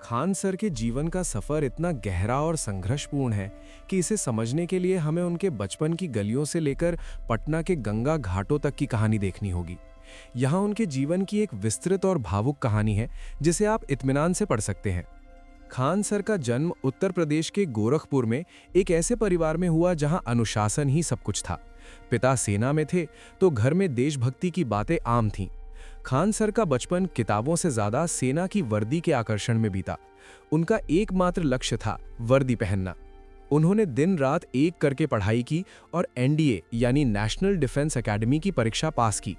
Khan sir के जीवन का सफर इतना गहरा और संघर्षपूर्ण है कि इसे समझने के लिए हमें उनके बचपन की गलियों से लेकर पटना के गंगा घाटों तक की कहानी देखनी होगी। यहाँ उनके जीवन की एक विस्तृत और भावुक कहानी है जिसे आप इत्मीनान से पढ़ सकते हैं। खान सर का जन्म उत्तर प्रदेश के गोरखपुर में एक ऐसे परिवार में हुआ जहां अनुशासन ही सब कुछ था। पिता सेना में थे तो घर में देशभक्ति की बातें आम थीं। खान सर का बचपन किताबों से ज्यादा सेना की वर्दी के आकर्षण में बीता। उनका एकमात्र लक्ष्य था वर्दी पहनना। उन्होंने दिन रात एक करके पढ़ाई की और एनडीए यानी नेशनल डिफेंस एकेडमी की परीक्षा पास की।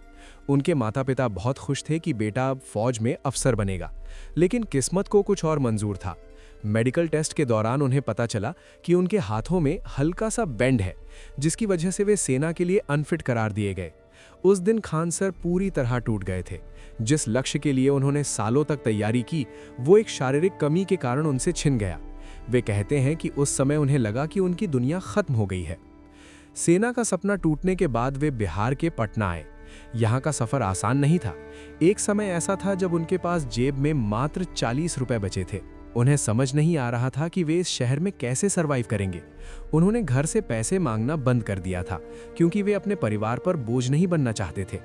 उनके माता पिता बहुत खुश थे कि बेटा अब फौज में अफसर बनेगा, लेकिन किस्मत को कुछ और मंजूर था। मेडिकल टेस्ट के दौरान उन्हें पता चला कि उनके हाथों में हल्का सा बेंड है, जिसकी वजह से वे सेना के लिए अनफिट करार दिए गए। उस दिन खान सर पूरी तरह टूट गए थे। जिस लक्ष्य के लिए उन्होंने सालों तक तैयारी की, वो एक शारीरिक कमी के कारण उनसे छिन गया। वे कहते हैं कि उस समय उन्हें लगा कि उनकी दुनिया खत्म हो गई है। सेना का सपना टूटने के बाद वे बिहार के पटना आए। यहाँ का सफर आसान नहीं था। एक समय ऐसा था जब उनके पास जेब में मात्र 40 रुपए बचे थे। उन्हें समझ नहीं आ रहा था कि वे इस शहर में कैसे सरवाइव करेंगे। उन्होंने घर से पैसे मांगना बंद कर दिया था क्योंकि वे अपने परिवार पर बोझ नहीं बनना चाहते थे।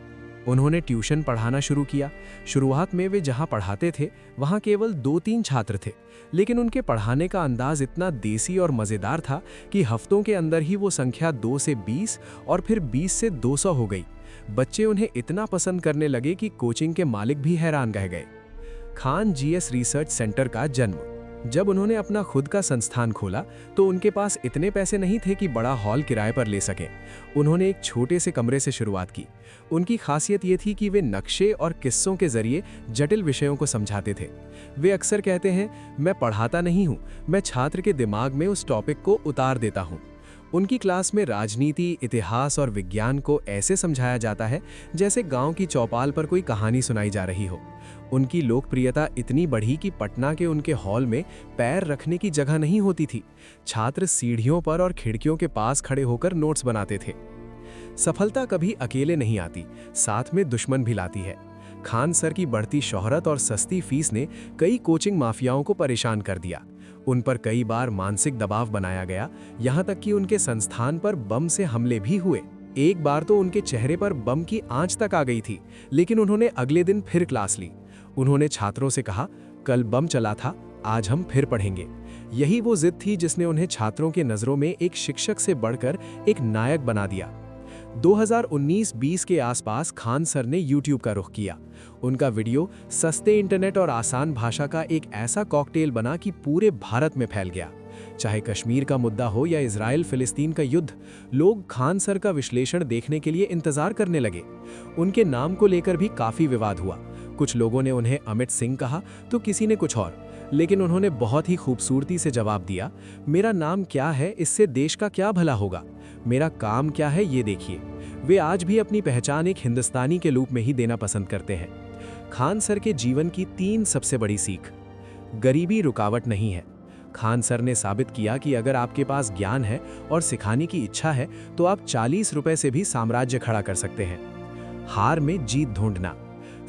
उन्होंने ट्यूशन पढ़ाना शुरू किया। शुरुआत में वे जहां पढ़ाते थे वहां केवल 2-3 छात्र थे, लेकिन उनके पढ़ाने का अंदाज इतना देसी और मज़ेदार था कि हफ्तों के अंदर ही वो संख्या 2 से 20 और फिर 20 से 200 हो गई। बच्चे उन्हें इतना पसंद करने लगे कि कोचिंग के मालिक भी हैरान रह गए। खान जीएस रिसर्च सेंटर का जन्म। जब उन्होंने अपना खुद का संस्थान खोला तो उनके पास इतने पैसे नहीं थे कि बड़ा हॉल किराए पर ले सकें। उन्होंने एक छोटे से कमरे से शुरुआत की। उनकी खासियत ये थी कि वे नक्शे और किस्सों के जरिए जटिल विषयों को समझाते थे। वे अक्सर कहते हैं, मैं पढ़ाता नहीं हूँ, मैं छात्र के दिमाग में उस टॉपिक को उतार देता हूँ। उनकी क्लास में राजनीति, इतिहास और विज्ञान को ऐसे समझाया जाता है जैसे गांव की चौपाल पर कोई कहानी सुनाई जा रही हो। उनकी लोकप्रियता इतनी बढ़ी कि पटना के उनके हॉल में पैर रखने की जगह नहीं होती थी। छात्र सीढ़ियों पर और खिड़कियों के पास खड़े होकर नोट्स बनाते थे। सफलता कभी अकेले नहीं आती, साथ में दुश्मन भी लाती है। खान सर की बढ़ती शोहरत और सस्ती फीस ने कई कोचिंग माफियाओं को परेशान कर दिया। उन पर कई बार मानसिक दबाव बनाया गया, यहाँ तक कि उनके संस्थान पर बम से हमले भी हुए। एक बार तो उनके चेहरे पर बम की आंच तक आ गई थी, लेकिन उन्होंने अगले दिन फिर क्लास ली। उन्होंने छात्रों से कहा, कल बम चला था, आज हम फिर पढ़ेंगे। यही वो जिद थी जिसने उन्हें छात्रों के नजरों में एक शिक्षक से बढ़कर एक नायक बना दिया। 2019-20 के आसपास खान सर ने YouTube का रुख किया। उनका वीडियो सस्ते इंटरनेट और आसान भाषा का एक ऐसा कॉकटेल बना कि पूरे भारत में फैल गया। चाहे कश्मीर का मुद्दा हो या इजराइल फिलिस्तीन का युद्ध, लोग खान सर का विश्लेषण देखने के लिए इंतजार करने लगे। उनके नाम को लेकर भी काफी विवाद हुआ। कुछ लोगों ने उन्हें अमित सिंह कहा तो किसी ने कुछ और, लेकिन उन्होंने बहुत ही खूबसूरती से जवाब दिया, मेरा नाम क्या है, इससे देश का क्या भला होगा, मेरा काम क्या है ये देखिए। वे आज भी अपनी पहचान एक हिंदुस्तानी के रूप में ही देना पसंद करते हैं। खान सर के जीवन की 3 सबसे बड़ी सीख। गरीबी रुकावट नहीं है। खान सर ने साबित किया कि अगर आपके पास ज्ञान है और सिखाने की इच्छा है तो आप 40 रुपए से भी साम्राज्य खड़ा कर सकते हैं। हार में जीत ढूंढना।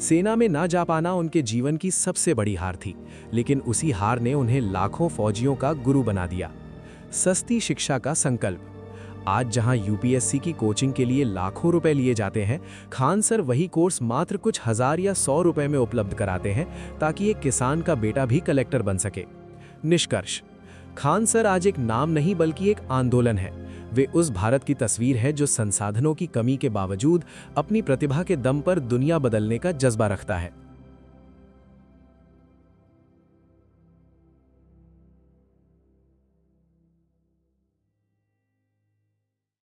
सेना में ना जा पाना उनके जीवन की सबसे बड़ी हार थी, लेकिन उसी हार ने उन्हें लाखों फौजियों का गुरु बना दिया। सस्ती शिक्षा का संकल्प। आज जहां यूपीएससी की कोचिंग के लिए लाखों रुपए लिए जाते हैं, खान सर वही कोर्स मात्र कुछ हजार या 100 रुपए में उपलब्ध कराते हैं ताकि एक किसान का बेटा भी कलेक्टर बन सके। निष्कर्ष, खान सर आज एक नाम नहीं बल्कि एक आंदोलन है। वे उस भारत की तस्वीर है जो संसाधनों की कमी के बावजूद अपनी प्रतिभा के दम पर दुनिया बदलने का जज्बा रखता है।